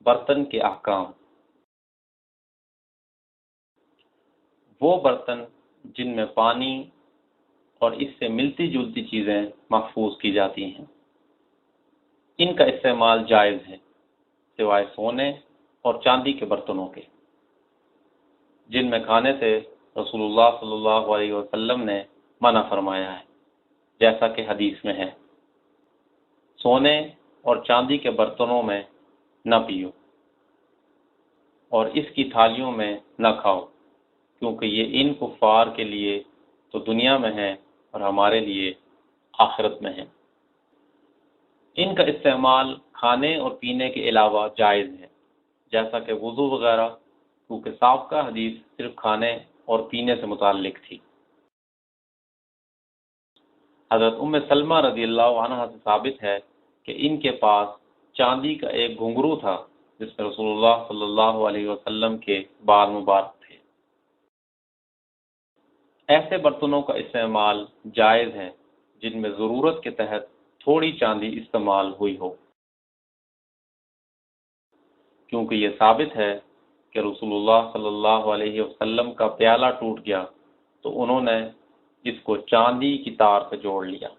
برتن کے احکام۔ وہ برتن جن میں پانی اور اس سے ملتی جلتی چیزیں محفوظ کی جاتی ہیں، ان کا استعمال جائز ہے سوائے سونے اور چاندی کے برتنوں کے، جن میں کھانے سے رسول اللہ صلی اللہ علیہ وسلم نے منع فرمایا ہے، جیسا کہ حدیث میں ہے، سونے اور چاندی کے برتنوں میں نہ پیو اور اس کی تھالیوں میں نہ کھاؤ، کیونکہ یہ ان کفار کے لیے تو دنیا میں ہے اور ہمارے لیے آخرت میں ہے۔ ان کا استعمال کھانے اور پینے کے علاوہ جائز ہے، جیسا کہ وضو وغیرہ، کیونکہ سابقہ حدیث صرف کھانے اور پینے سے متعلق تھی۔ حضرت ام سلمہ رضی اللہ عنہ سے ثابت ہے کہ ان کے پاس چاندی کا ایک گھنگرو تھا جس میں رسول اللہ صلی اللہ علیہ وسلم کے بال مبارک تھے۔ ایسے برتنوں کا استعمال جائز ہے جن میں ضرورت کے تحت تھوڑی چاندی استعمال ہوئی ہو، کیونکہ یہ ثابت ہے کہ رسول اللہ صلی اللہ علیہ وسلم کا پیالہ ٹوٹ گیا تو انہوں نے اس کو چاندی کی تار سے جوڑ لیا۔